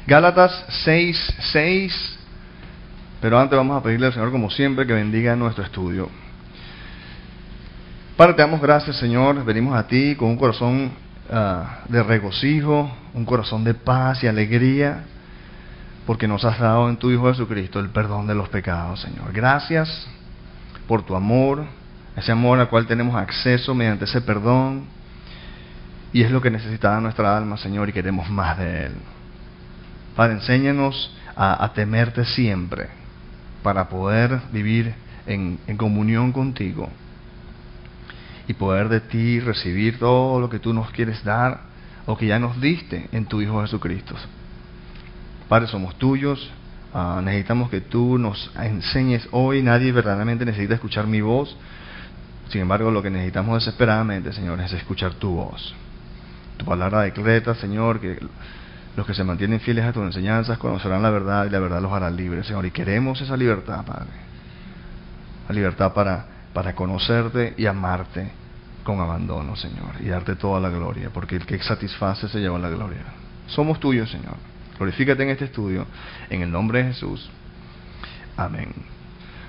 Gálatas 6:6. Pero antes vamos a pedirle al Señor, como siempre, que bendiga nuestro estudio. Padre, te damos gracias, Señor. Venimos a ti con un corazón de regocijo, un corazón de paz y alegría, porque nos has dado en tu Hijo Jesucristo el perdón de los pecados, Señor. Gracias por tu amor, ese amor al cual tenemos acceso mediante ese perdón, y es lo que necesitaba nuestra alma, Señor, y queremos más de Él. Padre, enséñanos a temerte siempre, para poder vivir en comunión contigo, y poder de ti recibir todo lo que tú nos quieres dar, o que ya nos diste en tu Hijo Jesucristo. Padre, somos tuyos, necesitamos que tú nos enseñes hoy. Nadie verdaderamente necesita escuchar mi voz. Sin embargo, lo que necesitamos desesperadamente, Señor, es escuchar tu voz. Tu palabra decreta, Señor, que los que se mantienen fieles a tus enseñanzas conocerán la verdad, y la verdad los hará libres, Señor. Y queremos esa libertad, Padre. La libertad para conocerte y amarte con abandono, Señor, y darte toda la gloria, porque el que satisface se lleva la gloria. Somos tuyos, Señor. Glorifícate en este estudio, en el nombre de Jesús. Amén.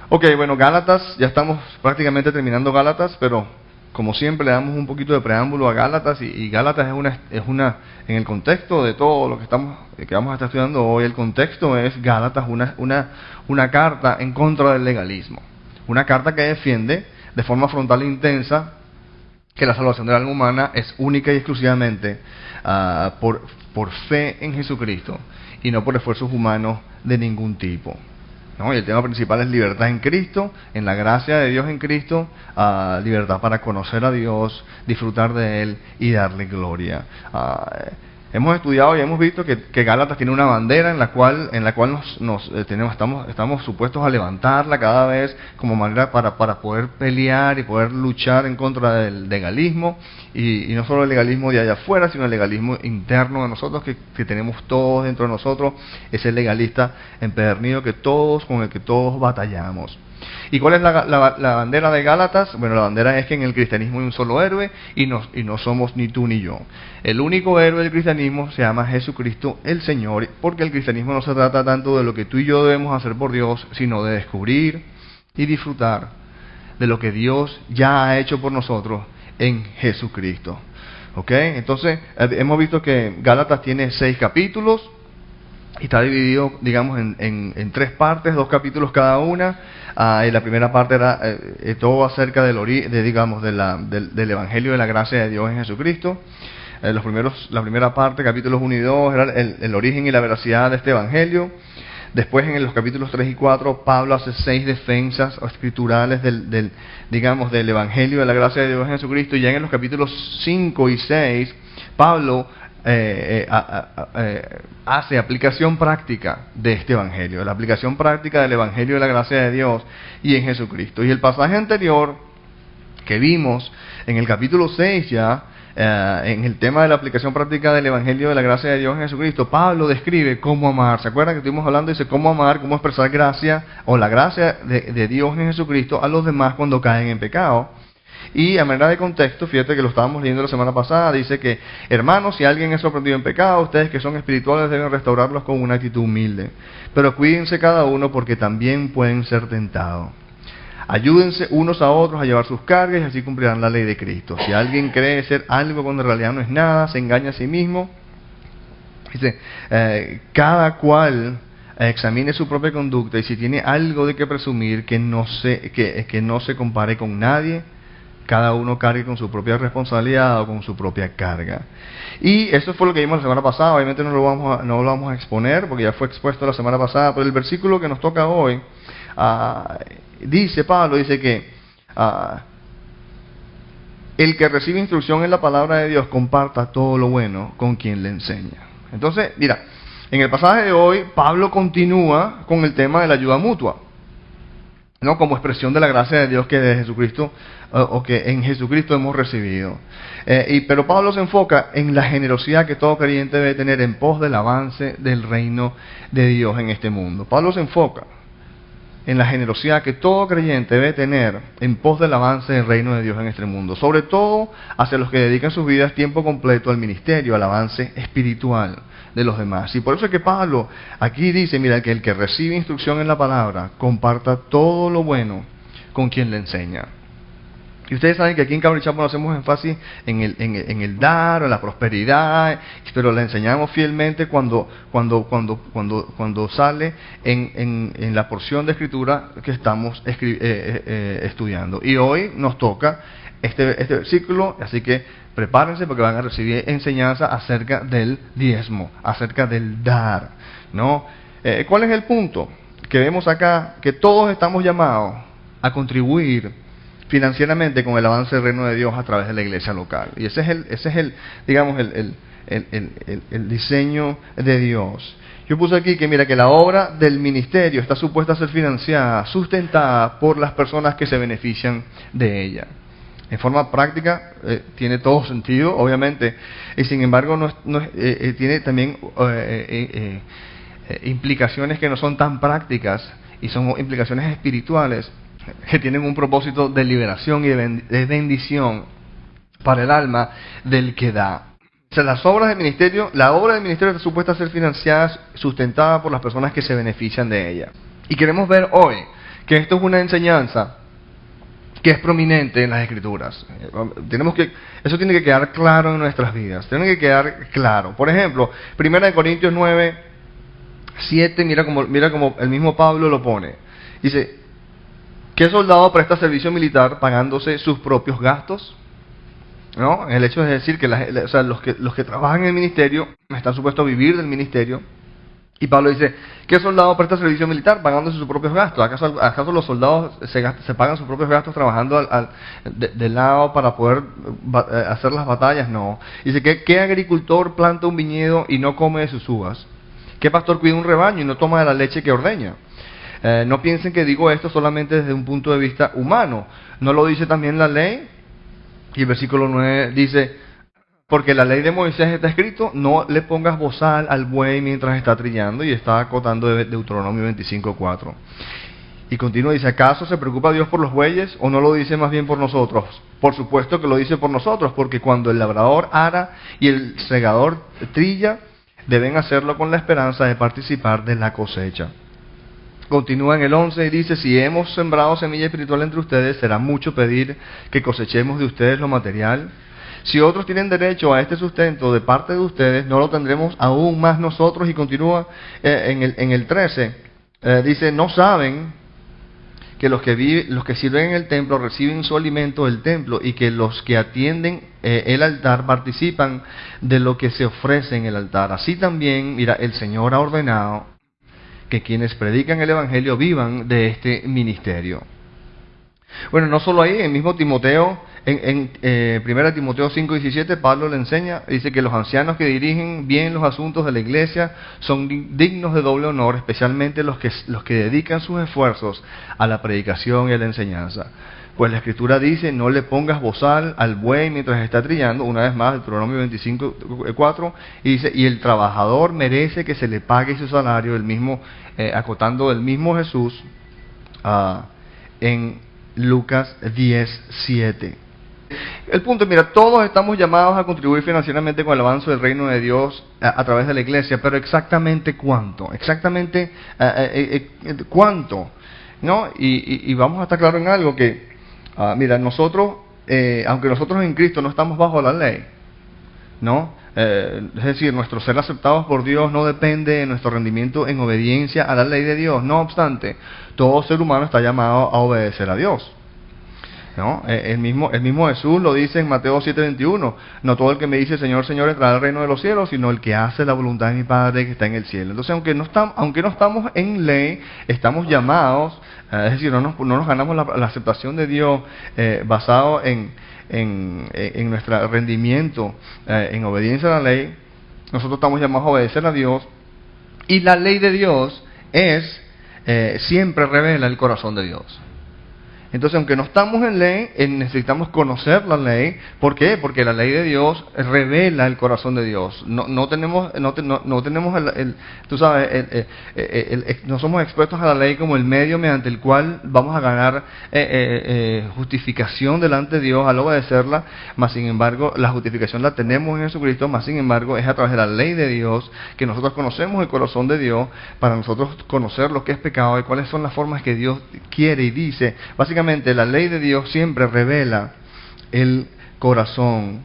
Ok, bueno, Gálatas, ya estamos prácticamente terminando Gálatas, pero como siempre le damos un poquito de preámbulo a Gálatas, y Gálatas es una, en el contexto de todo lo que vamos a estar estudiando hoy, el contexto es Gálatas, una carta en contra del legalismo. Una carta que defiende de forma frontal e intensa que la salvación del alma humana es única y exclusivamente por fe en Jesucristo, y no por esfuerzos humanos de ningún tipo, ¿no? Y el tema principal es libertad en Cristo, en la gracia de Dios en Cristo, libertad para conocer a Dios, disfrutar de Él y darle gloria. Hemos estudiado y hemos visto que Gálatas tiene una bandera en la cual estamos supuestos a levantarla cada vez como manera para poder pelear y poder luchar en contra del legalismo, y no solo el legalismo de allá afuera, sino el legalismo interno de nosotros que tenemos todos dentro de nosotros, ese legalista empedernido con el que todos batallamos. ¿Y cuál es la bandera de Gálatas? Bueno, la bandera es que en el cristianismo hay un solo héroe, y no somos ni tú ni yo. El único héroe del cristianismo se llama Jesucristo el Señor, porque el cristianismo no se trata tanto de lo que tú y yo debemos hacer por Dios, sino de descubrir y disfrutar de lo que Dios ya ha hecho por nosotros en Jesucristo. ¿Ok? Entonces, hemos visto que Gálatas tiene 6 capítulos, y está dividido, digamos, en 3 partes, 2 capítulos cada una. Y la primera parte era todo acerca del Evangelio de la gracia de Dios en Jesucristo. La primera parte, capítulos 1 y 2, era el origen y la veracidad de este Evangelio. Después, en los capítulos 3 y 4, Pablo hace 6 defensas escriturales del Evangelio de la gracia de Dios en Jesucristo. Y ya en los capítulos 5 y 6, Pablo hace aplicación práctica de este Evangelio, la aplicación práctica del Evangelio de la gracia de Dios y en Jesucristo. Y el pasaje anterior que vimos en el capítulo 6 ya, en el tema de la aplicación práctica del Evangelio de la gracia de Dios en Jesucristo, Pablo describe cómo amar. ¿Se acuerdan que estuvimos hablando? Dice cómo amar, cómo expresar gracia o la gracia de Dios en Jesucristo a los demás cuando caen en pecado. Y a manera de contexto, fíjate que lo estábamos leyendo la semana pasada, dice que, hermanos, si alguien es sorprendido en pecado, ustedes que son espirituales deben restaurarlos con una actitud humilde. Pero cuídense cada uno, porque también pueden ser tentados. Ayúdense unos a otros a llevar sus cargas, y así cumplirán la ley de Cristo. Si alguien cree ser algo cuando en realidad no es nada, se engaña a sí mismo. Dice, cada cual examine su propia conducta, y si tiene algo de que presumir, que no se compare con nadie. Cada uno cargue con su propia responsabilidad o con su propia carga. Y eso fue lo que vimos la semana pasada. Obviamente no lo vamos a exponer porque ya fue expuesto la semana pasada. Pero el versículo que nos toca hoy, Pablo dice que el que recibe instrucción en la palabra de Dios comparta todo lo bueno con quien le enseña. Entonces, mira, en el pasaje de hoy, Pablo continúa con el tema de la ayuda mutua, ¿no? Como expresión de la gracia de Dios que de Jesucristo, o que en Jesucristo hemos recibido. Pero Pablo se enfoca en la generosidad que todo creyente debe tener en pos del avance del reino de Dios en este mundo. Pablo se enfoca en la generosidad que todo creyente debe tener en pos del avance del reino de Dios en este mundo, sobre todo hacia los que dedican sus vidas tiempo completo al ministerio, al avance espiritual de los demás. Y por eso es que Pablo aquí dice, mira, que el que recibe instrucción en la palabra, comparta todo lo bueno con quien le enseña. Y ustedes saben que aquí en Calvary Chapel hacemos énfasis en el dar, en la prosperidad, pero la enseñamos fielmente cuando sale en la porción de escritura que estamos estudiando. Y hoy nos toca este versículo, así que prepárense porque van a recibir enseñanza acerca del diezmo, acerca del dar, ¿no? ¿Cuál es el punto? Que vemos acá que todos estamos llamados a contribuir financieramente con el avance del reino de Dios a través de la iglesia local. Y ese es el digamos, el diseño de Dios. Yo puse aquí que mira que la obra del ministerio está supuesta a ser financiada, sustentada por las personas que se benefician de ella. En forma práctica tiene todo sentido, obviamente, y sin embargo tiene también implicaciones que no son tan prácticas y son implicaciones espirituales que tienen un propósito de liberación y de bendición para el alma del que da. O sea, la obra del ministerio está supuesta a ser financiada, sustentada por las personas que se benefician de ella. Y queremos ver hoy que esto es una enseñanza que es prominente en las Escrituras. Eso tiene que quedar claro en nuestras vidas. Tiene que quedar claro. Por ejemplo, 1 Corintios 9, 7, mira como el mismo Pablo lo pone. Dice, ¿qué soldado presta servicio militar pagándose sus propios gastos? ¿No? El hecho es decir que los que trabajan en el ministerio están supuestos a vivir del ministerio. Y Pablo dice, ¿qué soldado presta servicio militar pagándose sus propios gastos? ¿Acaso los soldados se pagan sus propios gastos trabajando del lado para poder hacer las batallas? No. Dice, ¿qué agricultor planta un viñedo y no come de sus uvas? ¿Qué pastor cuida un rebaño y no toma de la leche que ordeña? No piensen que digo esto solamente desde un punto de vista humano. ¿No lo dice también la ley? Y el versículo 9 dice, porque la ley de Moisés está escrito, no le pongas bozal al buey mientras está trillando, y está acotando de Deuteronomio 25:4. Y continúa, dice, ¿acaso se preocupa Dios por los bueyes o no lo dice más bien por nosotros? Por supuesto que lo dice por nosotros, porque cuando el labrador ara y el segador trilla, deben hacerlo con la esperanza de participar de la cosecha. Continúa en el 11 y dice, si hemos sembrado semilla espiritual entre ustedes, será mucho pedir que cosechemos de ustedes lo material. Si otros tienen derecho a este sustento de parte de ustedes, ¿no lo tendremos aún más nosotros? Y continúa en el 13, dice, ¿no saben que los que sirven en el templo reciben su alimento del templo y que los que atienden el altar participan de lo que se ofrece en el altar? Así también, mira, el Señor ha ordenado que quienes predican el Evangelio vivan de este ministerio. Bueno, no solo ahí, en mismo Timoteo, en 1 Timoteo 5:17, Pablo le enseña, dice que los ancianos que dirigen bien los asuntos de la iglesia son dignos de doble honor, especialmente los que dedican sus esfuerzos a la predicación y a la enseñanza. Pues la Escritura dice, no le pongas bozal al buey mientras está trillando, una vez más, Deuteronomio 25:4, y dice, y el trabajador merece que se le pague su salario, acotando el mismo Jesús en Lucas 10:7. El punto es, mira, todos estamos llamados a contribuir financieramente con el avance del reino de Dios a través de la iglesia, pero exactamente cuánto, cuánto, ¿no? Y vamos a estar claros en algo que, mira, nosotros, aunque nosotros en Cristo no estamos bajo la ley, ¿no? Es decir, nuestro ser aceptados por Dios no depende de nuestro rendimiento en obediencia a la ley de Dios. No obstante, todo ser humano está llamado a obedecer a Dios, ¿no? El mismo Jesús lo dice en Mateo 7:21. No todo el que me dice Señor, Señor entrará al reino de los cielos, sino el que hace la voluntad de mi Padre que está en el cielo. Entonces, aunque no estamos en ley, estamos llamados, es decir, no nos ganamos la aceptación de Dios basado en nuestro rendimiento en obediencia a la ley. Nosotros estamos llamados a obedecer a Dios, y la ley de Dios siempre revela el corazón de Dios. Entonces, aunque no estamos en ley, necesitamos conocer la ley. ¿Por qué? Porque la ley de Dios revela el corazón de Dios. No tenemos, no tenemos tú sabes, no somos expuestos a la ley como el medio mediante el cual vamos a ganar justificación delante de Dios al obedecerla. Mas, sin embargo, la justificación la tenemos en Jesucristo. Mas, sin embargo, es a través de la ley de Dios que nosotros conocemos el corazón de Dios, para nosotros conocer lo que es pecado y cuáles son las formas que Dios quiere y dice. Básicamente, la ley de Dios siempre revela el corazón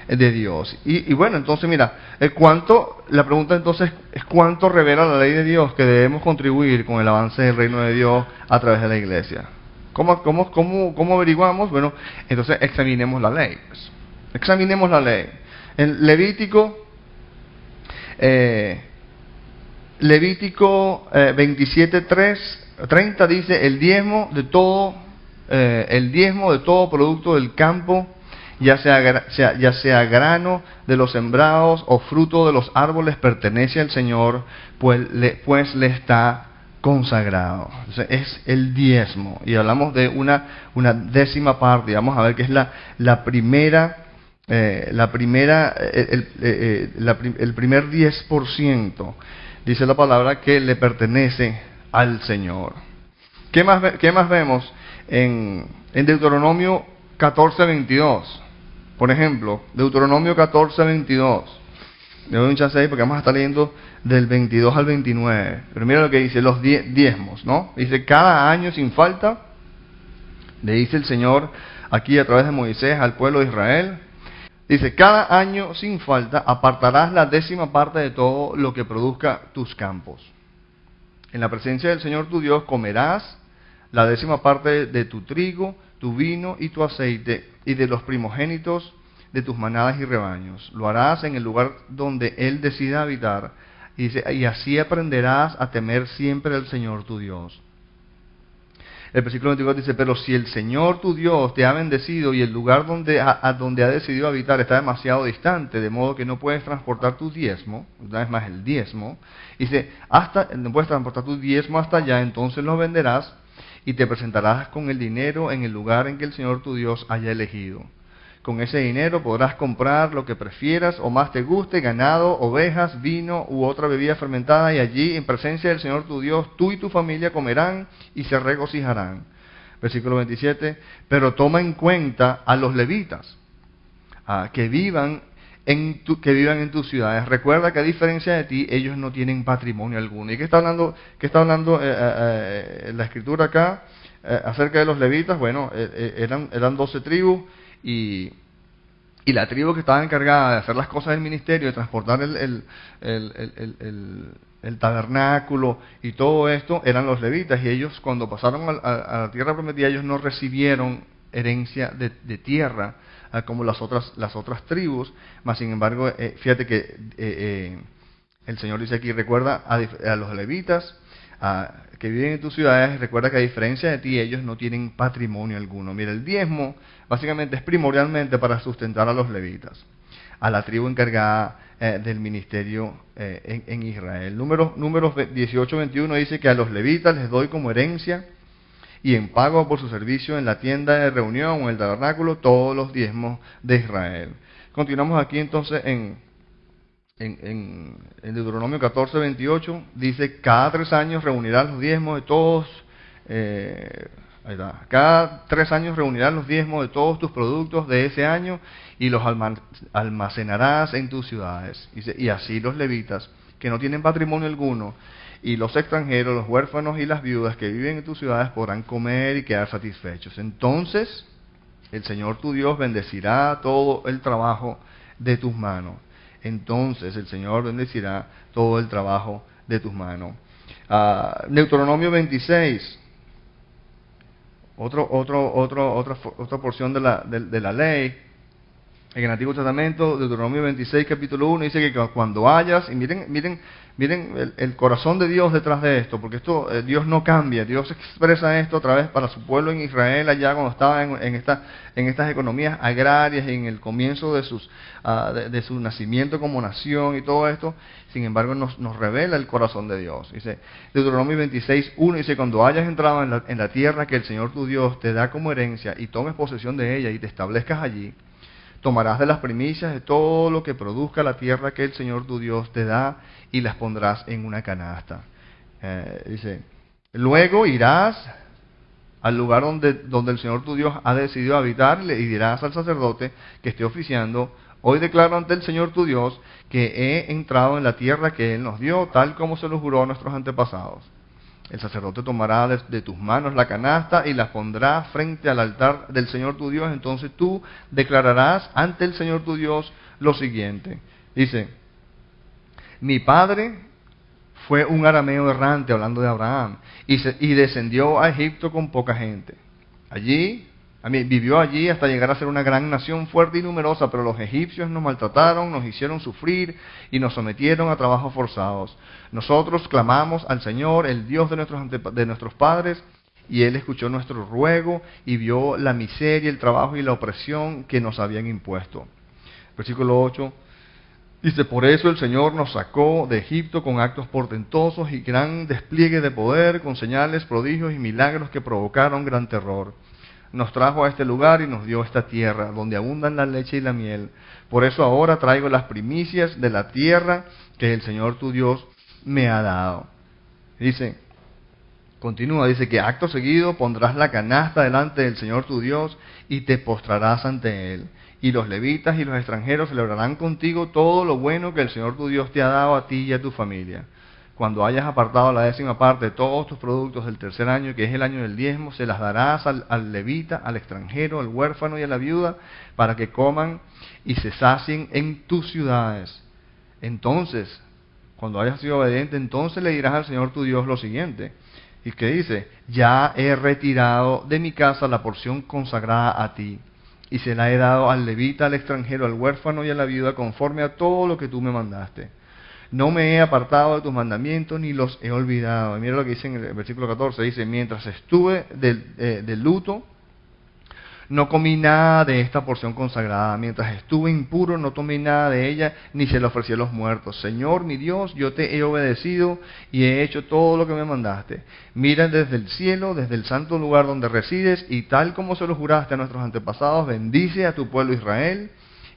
de Dios. Y bueno, entonces mira, la pregunta entonces es cuánto revela la ley de Dios que debemos contribuir con el avance del reino de Dios a través de la iglesia. ¿Cómo averiguamos? Bueno, entonces examinemos la ley. Pues. Examinemos la ley. En Levítico 27:30 dice: el diezmo de todo producto del campo, ya sea grano de los sembrados o fruto de los árboles, pertenece al Señor, pues le está consagrado. Entonces, es el diezmo. Y hablamos de una décima parte. Y vamos a ver que es el primer 10%. Dice la palabra que le pertenece al Señor. ¿Qué más vemos en Deuteronomio 14:22? Por ejemplo, Deuteronomio 14:22. Le doy un chance ahí porque vamos a estar leyendo del 22 al 29. Pero mira lo que dice, los diezmos, ¿no? Dice: cada año sin falta, le dice el Señor aquí a través de Moisés al pueblo de Israel. Dice: cada año sin falta apartarás la décima parte de todo lo que produzca tus campos. En la presencia del Señor tu Dios comerás la décima parte de tu trigo, tu vino y tu aceite, y de los primogénitos de tus manadas y rebaños. Lo harás en el lugar donde Él decida habitar, y dice: y así aprenderás a temer siempre al Señor tu Dios. El versículo 22 dice: pero si el Señor tu Dios te ha bendecido y el lugar donde ha decidido habitar está demasiado distante, de modo que no puedes transportar tu diezmo, una vez más el diezmo, dice, no puedes transportar tu diezmo hasta allá, entonces lo venderás y te presentarás con el dinero en el lugar en que el Señor tu Dios haya elegido. Con ese dinero podrás comprar lo que prefieras o más te guste: ganado, ovejas, vino u otra bebida fermentada, y allí, en presencia del Señor tu Dios, tú y tu familia comerán y se regocijarán. Versículo 27, pero toma en cuenta a los levitas, que vivan en tus ciudades. Recuerda que a diferencia de ti, ellos no tienen patrimonio alguno. ¿Y qué está hablando la Escritura acá acerca de los levitas? Bueno, eran 12 tribus. Y la tribu que estaba encargada de hacer las cosas del ministerio, de transportar el tabernáculo y todo esto, eran los levitas. Y ellos, cuando pasaron a la tierra prometida, ellos no recibieron herencia de tierra como las otras tribus. Mas, sin embargo, fíjate que el Señor dice aquí: recuerda a los levitas que viven en tus ciudades, recuerda que a diferencia de ti, ellos no tienen patrimonio alguno. Mira, el diezmo básicamente es primordialmente para sustentar a los levitas, a la tribu encargada del ministerio en Israel. Números 18:21 dice que a los levitas les doy como herencia y en pago por su servicio en la tienda de reunión o en el tabernáculo todos los diezmos de Israel. Continuamos aquí entonces en Deuteronomio 14:28, dice: cada 3 años reunirás los diezmos de todos, cada 3 años reunirás los diezmos de todos tus productos de ese año y los almacenarás en tus ciudades. Dice: y así los levitas, que no tienen patrimonio alguno, y los extranjeros, los huérfanos y las viudas que viven en tus ciudades podrán comer y quedar satisfechos. Entonces el Señor tu Dios bendecirá todo el trabajo de tus manos. Entonces el Señor bendecirá todo el trabajo de tus manos. Deuteronomio 26, otra porción de la ley. En el Antiguo Testamento, Deuteronomio 26, capítulo 1, dice que cuando hayas, y miren el corazón de Dios detrás de esto, porque esto Dios no cambia, Dios expresa esto otra vez para su pueblo en Israel allá cuando estaba en estas economías agrarias, en el comienzo de de su nacimiento como nación y todo esto. Sin embargo, nos revela el corazón de Dios. Dice Deuteronomio 26, 1, dice: cuando hayas entrado en la tierra que el Señor tu Dios te da como herencia y tomes posesión de ella y te establezcas allí, tomarás de las primicias de todo lo que produzca la tierra que el Señor tu Dios te da y las pondrás en una canasta. Dice, luego irás al lugar donde el Señor tu Dios ha decidido habitar y dirás al sacerdote que esté oficiando: hoy declaro ante el Señor tu Dios que he entrado en la tierra que Él nos dio, tal como se lo juró a nuestros antepasados. El sacerdote tomará de tus manos la canasta y la pondrá frente al altar del Señor tu Dios. Entonces tú declararás ante el Señor tu Dios lo siguiente. Dice, mi padre fue un arameo errante, hablando de Abraham, y descendió a Egipto con poca gente. Vivió allí hasta llegar a ser una gran nación fuerte y numerosa, pero los egipcios nos maltrataron, nos hicieron sufrir y nos sometieron a trabajos forzados. Nosotros clamamos al Señor, el Dios de nuestros padres, y Él escuchó nuestro ruego y vio la miseria, el trabajo y la opresión que nos habían impuesto. Versículo 8. Dice, por eso el Señor nos sacó de Egipto con actos portentosos y gran despliegue de poder, con señales, prodigios y milagros que provocaron gran terror. Nos trajo a este lugar y nos dio esta tierra, donde abundan la leche y la miel. Por eso ahora traigo las primicias de la tierra que el Señor tu Dios me ha dado. Continúa, dice que acto seguido pondrás la canasta delante del Señor tu Dios y te postrarás ante Él. Y los levitas y los extranjeros celebrarán contigo todo lo bueno que el Señor tu Dios te ha dado a ti y a tu familia. Cuando hayas apartado la 10ª parte de todos tus productos del tercer año, que es el año del diezmo, se las darás al levita, al extranjero, al huérfano y a la viuda, para que coman y se sacien en tus ciudades. Entonces, cuando hayas sido obediente, entonces le dirás al Señor tu Dios lo siguiente. ¿Y qué dice? Ya he retirado de mi casa la porción consagrada a ti, y se la he dado al levita, al extranjero, al huérfano y a la viuda, conforme a todo lo que tú me mandaste. No me he apartado de tus mandamientos ni los he olvidado. Y mira lo que dice en el versículo 14. Dice, mientras estuve de luto, no comí nada de esta porción consagrada. Mientras estuve impuro, no tomé nada de ella, ni se la ofrecí a los muertos. Señor, mi Dios, yo te he obedecido y he hecho todo lo que me mandaste. Mira desde el cielo, desde el santo lugar donde resides, y tal como se lo juraste a nuestros antepasados, bendice a tu pueblo Israel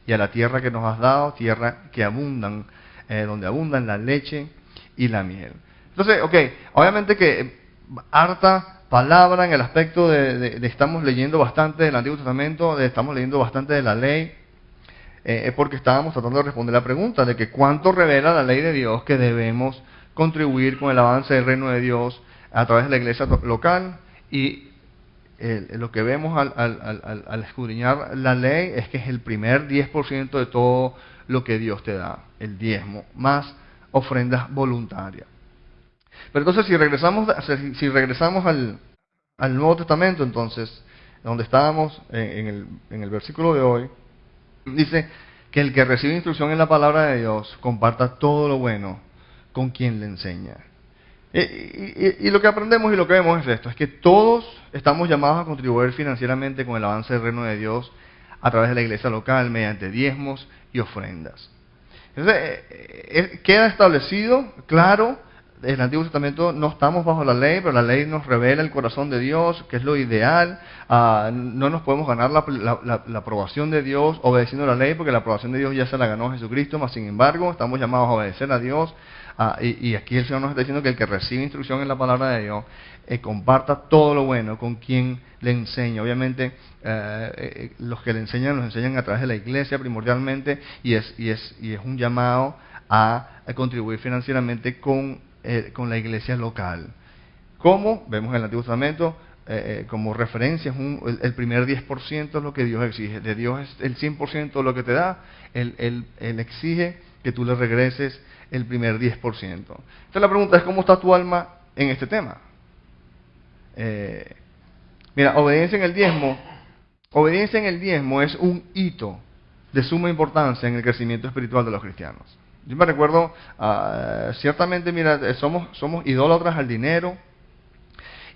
y a la tierra que nos has dado, tierra que abundan, donde abundan la leche y la miel. Entonces, obviamente que harta palabra en el aspecto de estamos leyendo bastante del Antiguo Testamento, estamos leyendo bastante de la ley, es porque estábamos tratando de responder la pregunta de que cuánto revela la ley de Dios que debemos contribuir con el avance del reino de Dios a través de la iglesia local. Y lo que vemos al escudriñar la ley es que es el primer 10% de todo lo que Dios te da, el diezmo, más ofrendas voluntarias. Pero entonces si regresamos al Nuevo Testamento, entonces, donde estábamos en el versículo de hoy, dice que el que recibe instrucción en la palabra de Dios comparta todo lo bueno con quien le enseña. Y lo que aprendemos y lo que vemos es esto, es que todos estamos llamados a contribuir financieramente con el avance del reino de Dios a través de la iglesia local mediante diezmos y ofrendas. Entonces, queda establecido, claro, en el Antiguo Testamento no estamos bajo la ley, pero la ley nos revela el corazón de Dios, que es lo ideal. No nos podemos ganar la aprobación de Dios obedeciendo la ley, porque la aprobación de Dios ya se la ganó Jesucristo, mas sin embargo estamos llamados a obedecer a Dios. Y aquí el Señor nos está diciendo que el que recibe instrucción en la palabra de Dios comparta todo lo bueno con quien le enseña. Obviamente los que le enseñan los enseñan a través de la iglesia primordialmente, y es un llamado a contribuir financieramente con la iglesia local. ¿Cómo? Vemos en el Antiguo Testamento como referencia, el primer 10% es lo que Dios exige. De Dios es el 100% de lo que te da. Él exige que tú le regreses el primer 10%. Entonces la pregunta es, ¿cómo está tu alma en este tema? Mira, obediencia en el diezmo es un hito de suma importancia en el crecimiento espiritual de los cristianos. Yo me recuerdo, ciertamente, mira, somos idólatras al dinero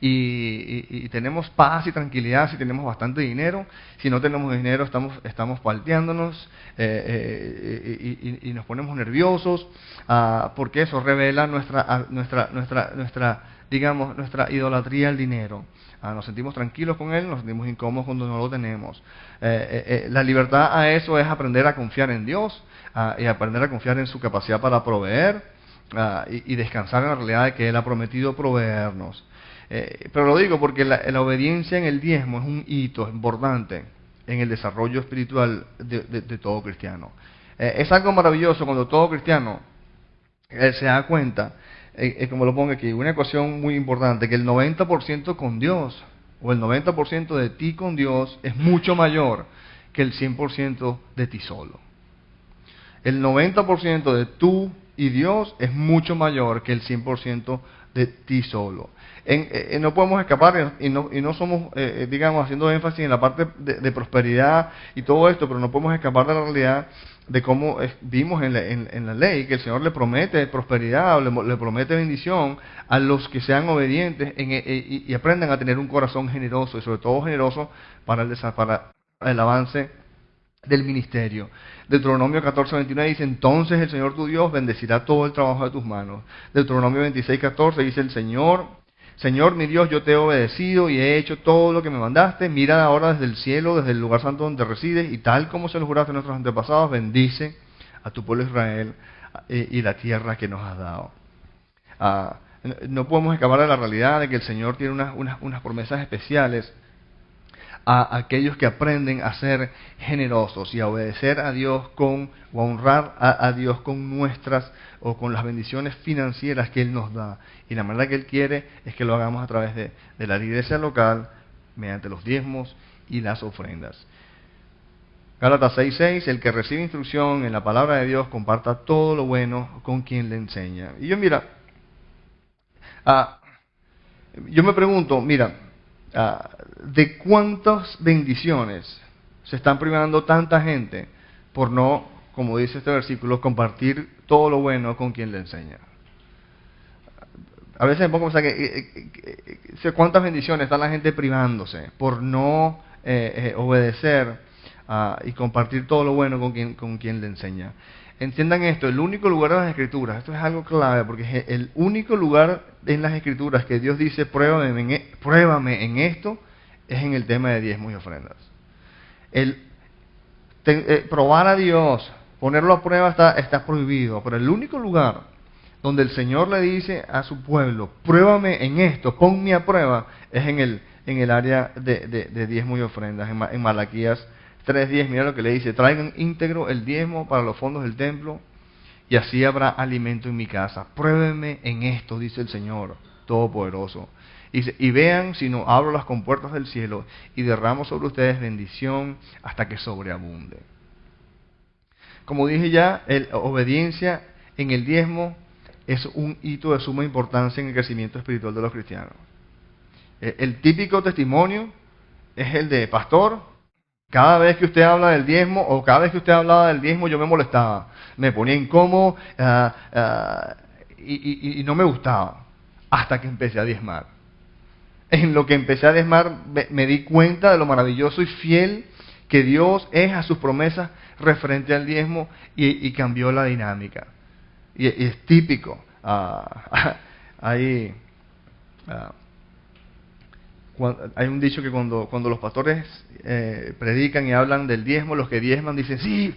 y tenemos paz y tranquilidad si tenemos bastante dinero. Si no tenemos dinero, estamos palteándonos y nos ponemos nerviosos, porque eso revela nuestra idolatría al dinero. Nos sentimos tranquilos con él, nos sentimos incómodos cuando no lo tenemos. La libertad a eso es aprender a confiar en Dios y aprender a confiar en su capacidad para proveer y descansar en la realidad de que Él ha prometido proveernos. Pero lo digo porque la obediencia en el diezmo es un hito importante en el desarrollo espiritual de todo cristiano. Es algo maravilloso cuando todo cristiano se da cuenta, como lo pongo aquí, una ecuación muy importante, que el 90% con Dios, o el 90% de ti con Dios, es mucho mayor que el 100% de ti solo. El 90% de tú y Dios es mucho mayor que el 100% de ti solo. No podemos escapar y no somos, haciendo énfasis en la parte de prosperidad y todo esto, pero no podemos escapar de la realidad de cómo vimos en la ley que el Señor le promete prosperidad, le promete bendición a los que sean obedientes y aprendan a tener un corazón generoso y sobre todo generoso para el avance del ministerio. Deuteronomio 14:29 dice: entonces el Señor tu Dios bendecirá todo el trabajo de tus manos. Deuteronomio 26:14 dice: el Señor mi Dios, yo te he obedecido y he hecho todo lo que me mandaste. Mira ahora desde el cielo, desde el lugar santo donde resides, y tal como se lo juraste a nuestros antepasados, bendice a tu pueblo Israel y la tierra que nos has dado. No podemos escapar de la realidad de que el Señor tiene unas promesas especiales a aquellos que aprenden a ser generosos y a obedecer a Dios o a honrar a Dios con las bendiciones financieras que Él nos da. Y la manera que Él quiere es que lo hagamos a través de la iglesia local, mediante los diezmos y las ofrendas. Gálatas 6:6, el que recibe instrucción en la palabra de Dios, comparta todo lo bueno con quien le enseña. Y yo me pregunto, ¿de cuántas bendiciones se están privando tanta gente por no, como dice este versículo, compartir todo lo bueno con quien le enseña? A veces me pongo a pensar cuántas bendiciones está la gente privándose por no obedecer y compartir todo lo bueno con quien le enseña. Entiendan esto, el único lugar de las Escrituras, esto es algo clave, porque es el único lugar en las Escrituras que Dios dice, pruébame en esto, es en el tema de diezmos y ofrendas. Probar a Dios, ponerlo a prueba está prohibido, pero el único lugar donde el Señor le dice a su pueblo, pruébame en esto, ponme a prueba, es en el área de diezmos y ofrendas, en Malaquías 3:10, mira lo que le dice: traigan íntegro el diezmo para los fondos del templo y así habrá alimento en mi casa. Pruébenme en esto, dice el Señor Todopoderoso. Dice, y vean si no abro las compuertas del cielo y derramo sobre ustedes bendición hasta que sobreabunde. Como dije ya, obediencia en el diezmo es un hito de suma importancia en el crecimiento espiritual de los cristianos. El típico testimonio es el de: pastor, cada vez que usted habla del diezmo, o cada vez que usted hablaba del diezmo, yo me molestaba, me ponía incómodo y no me gustaba, hasta que empecé a diezmar. En lo que empecé a diezmar me di cuenta de lo maravilloso y fiel que Dios es a sus promesas referente al diezmo y cambió la dinámica. Y es típico. Hay un dicho que cuando los pastores predican y hablan del diezmo, los que diezman dicen, sí,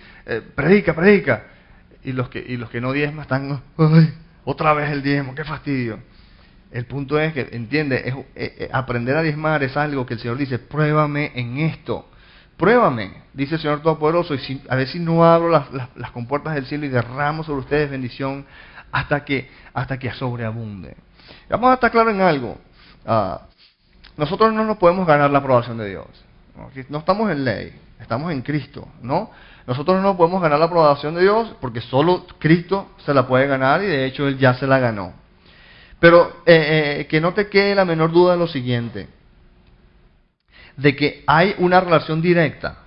predica. Y los que no diezman están, ay, otra vez el diezmo, qué fastidio. El punto es que, entiende, aprender a diezmar es algo que el Señor dice, pruébame en esto. Pruébame, dice el Señor Todopoderoso, y a ver si no abro las compuertas del cielo y derramo sobre ustedes bendición hasta que sobreabunde. Vamos a estar claros en algo. Nosotros no nos podemos ganar la aprobación de Dios. No estamos en ley, estamos en Cristo, ¿no? Nosotros no podemos ganar la aprobación de Dios porque solo Cristo se la puede ganar y de hecho Él ya se la ganó. Pero que no te quede la menor duda de lo siguiente, de que hay una relación directa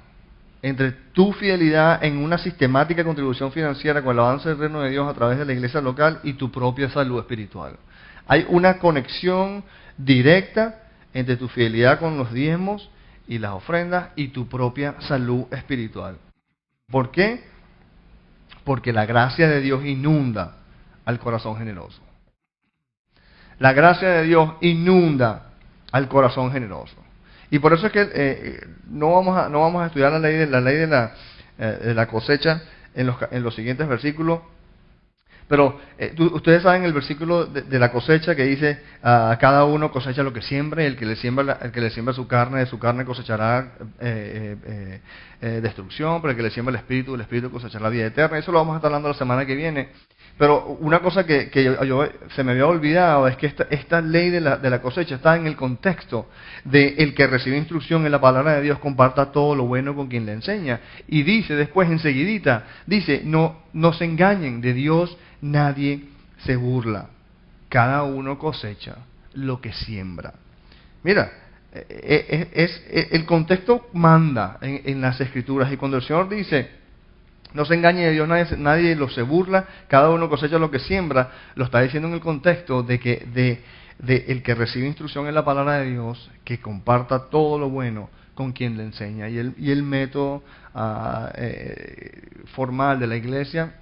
entre tu fidelidad en una sistemática contribución financiera con el avance del reino de Dios a través de la iglesia local y tu propia salud espiritual. Hay una conexión directa entre tu fidelidad con los diezmos y las ofrendas y tu propia salud espiritual. ¿Por qué? Porque la gracia de Dios inunda al corazón generoso. La gracia de Dios inunda al corazón generoso. Y por eso es que no vamos a estudiar la ley de la cosecha en los siguientes versículos. Pero ustedes saben el versículo de la cosecha que dice, cada uno cosecha lo que siembra, y el que le siembra su carne, de su carne cosechará destrucción, pero el que le siembra el espíritu cosechará la vida eterna. Eso lo vamos a estar hablando la semana que viene. Pero una cosa que se me había olvidado es que esta ley de la cosecha está en el contexto de el que recibe instrucción en la palabra de Dios comparta todo lo bueno con quien le enseña. Y dice después, enseguidita, dice, no se engañen, de Dios nadie se burla. Cada uno cosecha lo que siembra. Mira, el contexto manda en las Escrituras. Y cuando el Señor dice, no se engañe de Dios, nadie se burla, cada uno cosecha lo que siembra, lo está diciendo en el contexto de que el que recibe instrucción en la palabra de Dios, que comparta todo lo bueno con quien le enseña. Y el método formal de la iglesia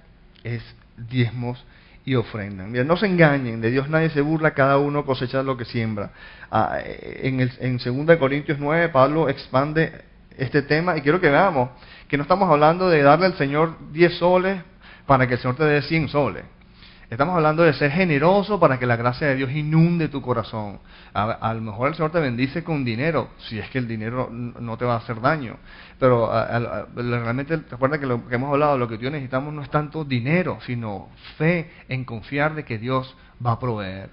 es diezmos y ofrendas. Mira, no se engañen, de Dios nadie se burla, cada uno cosecha lo que siembra. En 2 Corintios 9, Pablo expande este tema y quiero que veamos que no estamos hablando de darle al Señor 10 soles para que el Señor te dé 100 soles. Estamos hablando de ser generoso para que la gracia de Dios inunde tu corazón. A lo mejor el Señor te bendice con dinero, si es que el dinero no te va a hacer daño. Pero realmente, recuerda que lo que hemos hablado, lo que Dios necesitamos no es tanto dinero, sino fe en confiar de que Dios va a proveer.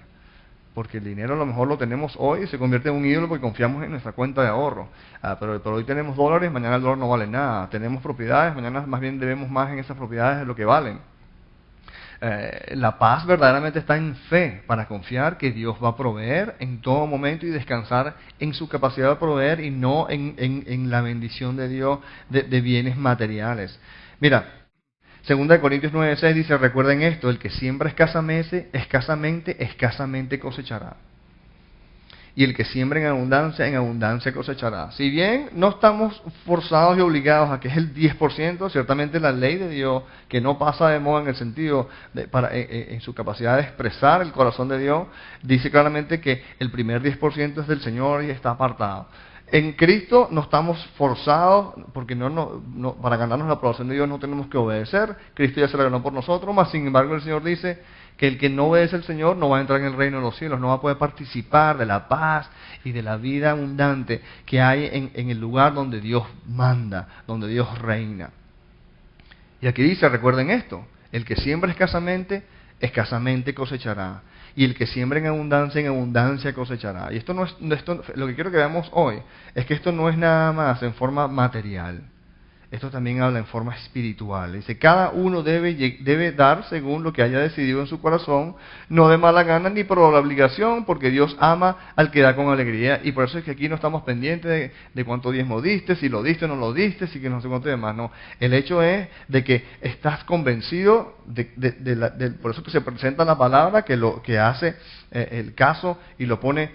Porque el dinero a lo mejor lo tenemos hoy y se convierte en un ídolo porque confiamos en nuestra cuenta de ahorro. Pero hoy tenemos dólares, mañana el dólar no vale nada. Tenemos propiedades, mañana más bien debemos más en esas propiedades de lo que valen. La paz verdaderamente está en fe, para confiar que Dios va a proveer en todo momento y descansar en su capacidad de proveer y no en la bendición de Dios de bienes materiales. Mira, 2 Corintios 9:6 dice, recuerden esto, el que siembra escasamente cosechará. Y el que siembra en abundancia cosechará. Si bien no estamos forzados y obligados a que es el 10%, ciertamente la ley de Dios, que no pasa de moda en el sentido, en su capacidad de expresar el corazón de Dios, dice claramente que el primer 10% es del Señor y está apartado. En Cristo no estamos forzados, porque para ganarnos la aprobación de Dios no tenemos que obedecer. Cristo ya se la ganó por nosotros, mas sin embargo el Señor dice que el que no obedece al Señor no va a entrar en el reino de los cielos, no va a poder participar de la paz y de la vida abundante que hay en el lugar donde Dios manda, donde Dios reina. Y aquí dice, recuerden esto, el que siembra escasamente cosechará. Y el que siembra en abundancia cosechará. Y esto lo que quiero que veamos hoy es que esto no es nada más en forma material. Esto también habla en forma espiritual. Dice, cada uno debe dar según lo que haya decidido en su corazón, no de mala gana ni por la obligación, porque Dios ama al que da con alegría. Y por eso es que aquí no estamos pendientes de cuánto diezmo diste, si lo diste o no lo diste, si que no sé cuánto demás. No, el hecho es de que estás convencido, por eso que se presenta la palabra, que hace el caso y lo pone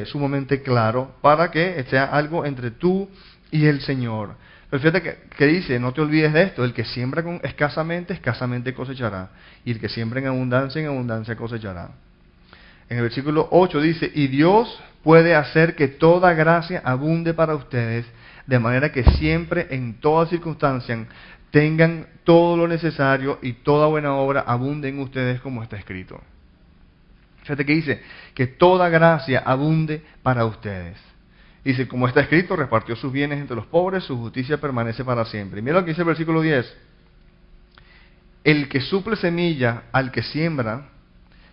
sumamente claro, para que sea algo entre tú y el Señor. Pero fíjate que dice, no te olvides de esto, el que siembra escasamente cosechará, y el que siembra en abundancia cosechará. En el versículo 8 dice, y Dios puede hacer que toda gracia abunde para ustedes, de manera que siempre, en todas circunstancias, tengan todo lo necesario y toda buena obra abunde en ustedes como está escrito. Fíjate que dice, que toda gracia abunde para ustedes. Dice, como está escrito, repartió sus bienes entre los pobres, su justicia permanece para siempre. Y mira lo que dice el versículo 10. El que suple semilla al que siembra,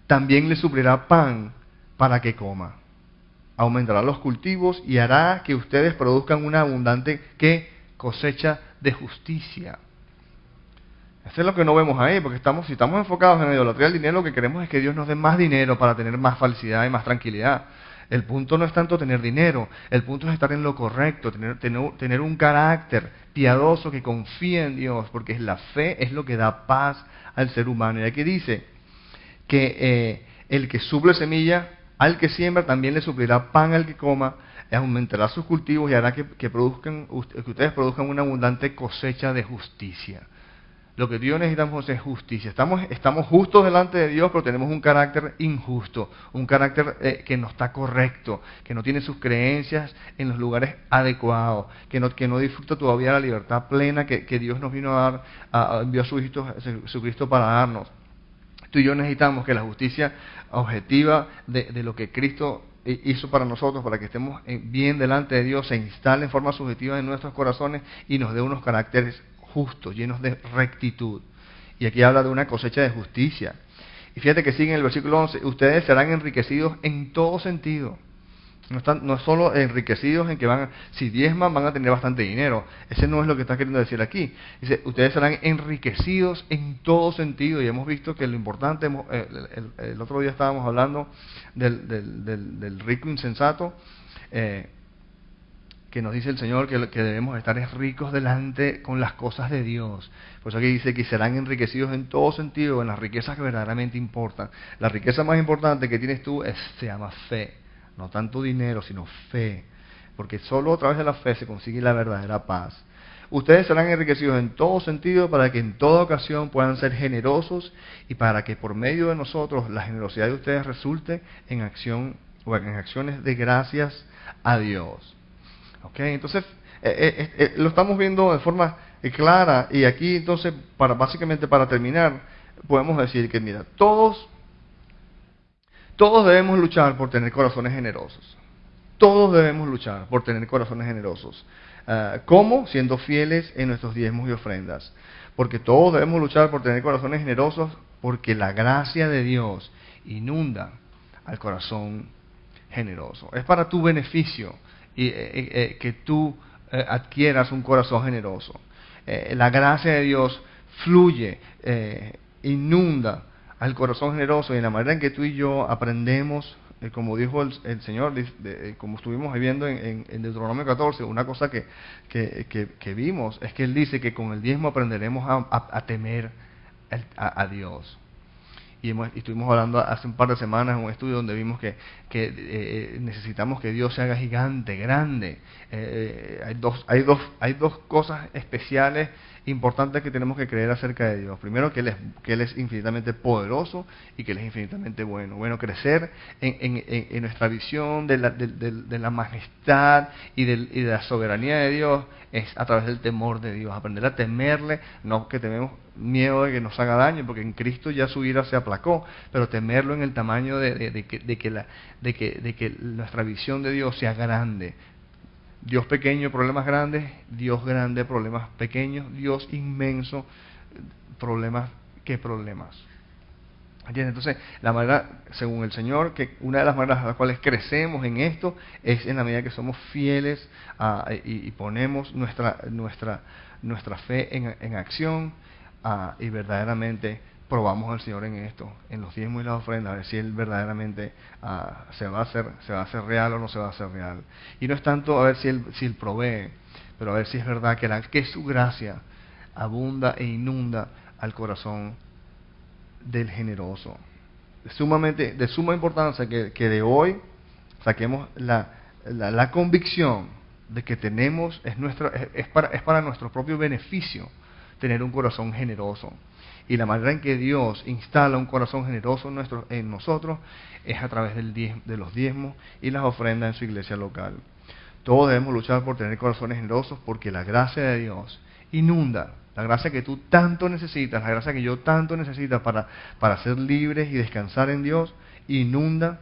también le suplirá pan para que coma. Aumentará los cultivos y hará que ustedes produzcan una abundante cosecha de justicia. Eso es lo que no vemos ahí, porque si estamos enfocados en la idolatría del dinero, lo que queremos es que Dios nos dé más dinero para tener más felicidad y más tranquilidad. El punto no es tanto tener dinero, el punto es estar en lo correcto, tener un carácter piadoso que confía en Dios, porque la fe es lo que da paz al ser humano. Y aquí dice que el que suple semilla al que siembra también le suplirá pan al que coma, aumentará sus cultivos y hará que ustedes produzcan una abundante cosecha de justicia. Lo que Dios necesitamos es justicia. Estamos justos delante de Dios, pero tenemos un carácter injusto, un carácter que no está correcto, que no tiene sus creencias en los lugares adecuados, que no disfruta todavía la libertad plena que Dios nos vino a dar, envió a su Hijo Jesucristo para darnos. Tú y yo necesitamos que la justicia objetiva de lo que Cristo hizo para nosotros, para que estemos bien delante de Dios, se instale en forma subjetiva en nuestros corazones y nos dé unos caracteres justos, llenos de rectitud. Y aquí habla de una cosecha de justicia. Y fíjate que sigue en el versículo 11, ustedes serán enriquecidos en todo sentido. No solo enriquecidos en que si diezman van a tener bastante dinero. Ese no es lo que está queriendo decir aquí. Dice, ustedes serán enriquecidos en todo sentido. Y hemos visto que lo importante, el otro día estábamos hablando del rico insensato, que nos dice el Señor que debemos estar ricos delante con las cosas de Dios. Por eso aquí dice que serán enriquecidos en todo sentido, en las riquezas que verdaderamente importan. La riqueza más importante que tienes tú se llama fe. No tanto dinero, sino fe. Porque solo a través de la fe se consigue la verdadera paz. Ustedes serán enriquecidos en todo sentido para que en toda ocasión puedan ser generosos y para que por medio de nosotros la generosidad de ustedes resulte en acciones de gracias a Dios. Okay, entonces lo estamos viendo de forma clara y aquí entonces básicamente para terminar podemos decir que mira, todos debemos luchar por tener corazones generosos. Todos debemos luchar por tener corazones generosos. ¿Cómo? Siendo fieles en nuestros diezmos y ofrendas. Porque todos debemos luchar por tener corazones generosos porque la gracia de Dios inunda al corazón generoso. Es para tu beneficio que tú adquieras un corazón generoso. La gracia de Dios fluye, inunda al corazón generoso, y en la manera en que tú y yo aprendemos, como dijo el Señor, como estuvimos viendo en Deuteronomio 14, una cosa que vimos es que Él dice que con el diezmo aprenderemos a temer a Dios. Y estuvimos hablando hace un par de semanas en un estudio donde vimos que necesitamos que Dios se haga gigante, grande. Hay dos cosas especiales, importantes que tenemos que creer acerca de Dios. Primero, que Él es infinitamente poderoso y que Él es infinitamente bueno. Bueno, crecer en nuestra visión de la majestad y de la soberanía de Dios es a través del temor de Dios. Aprender a temerle, no que tenemos miedo de que nos haga daño, porque en Cristo ya su ira se aplacó, pero temerlo en el tamaño de que nuestra visión de Dios sea grande. Dios pequeño, problemas grandes; Dios grande, problemas pequeños; Dios inmenso, problemas. ¿Entiendes? Entonces, la manera, según el Señor, que una de las maneras a las cuales crecemos en esto es en la medida que somos fieles y ponemos nuestra fe en acción, y verdaderamente probamos al Señor en esto, en los diezmos y las ofrendas, a ver si Él verdaderamente se va a hacer real o no se va a hacer real. Y no es tanto a ver si Él provee, pero a ver si es verdad que su gracia abunda e inunda al corazón del generoso. De suma importancia que de hoy saquemos la convicción de que tenemos, es para nuestro propio beneficio tener un corazón generoso. Y la manera en que Dios instala un corazón generoso en nosotros es a través de los diezmos y las ofrendas en su iglesia local. Todos debemos luchar por tener corazones generosos porque la gracia de Dios inunda, la gracia que tú tanto necesitas, la gracia que yo tanto necesito para ser libres y descansar en Dios, inunda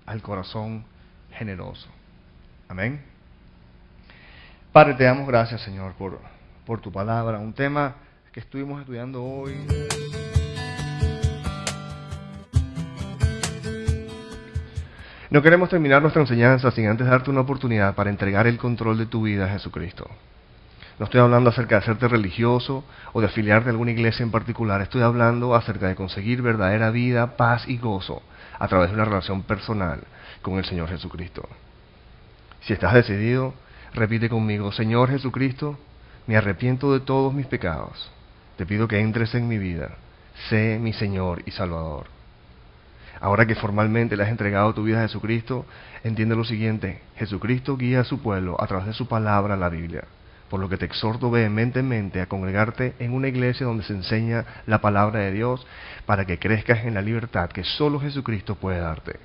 al corazón generoso. Amén. Padre, te damos gracias, Señor, por tu palabra, un tema que estuvimos estudiando hoy. No queremos terminar nuestra enseñanza sin antes darte una oportunidad para entregar el control de tu vida a Jesucristo. No estoy hablando acerca de hacerte religioso o de afiliarte a alguna iglesia en particular. Estoy hablando acerca de conseguir verdadera vida, paz y gozo a través de una relación personal con el Señor Jesucristo. Si estás decidido, repite conmigo: Señor Jesucristo, me arrepiento de todos mis pecados. Te pido que entres en mi vida. Sé mi Señor y Salvador. Ahora que formalmente le has entregado tu vida a Jesucristo, entiende lo siguiente: Jesucristo guía a su pueblo a través de su palabra, la Biblia. Por lo que te exhorto vehementemente a congregarte en una iglesia donde se enseña la palabra de Dios para que crezcas en la libertad que solo Jesucristo puede darte.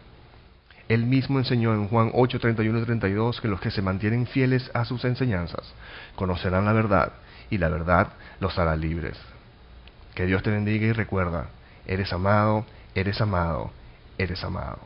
Él mismo enseñó en Juan 8, 31 y 32 que los que se mantienen fieles a sus enseñanzas conocerán la verdad y la verdad los hará libres. Que Dios te bendiga y recuerda: eres amado, eres amado, eres amado.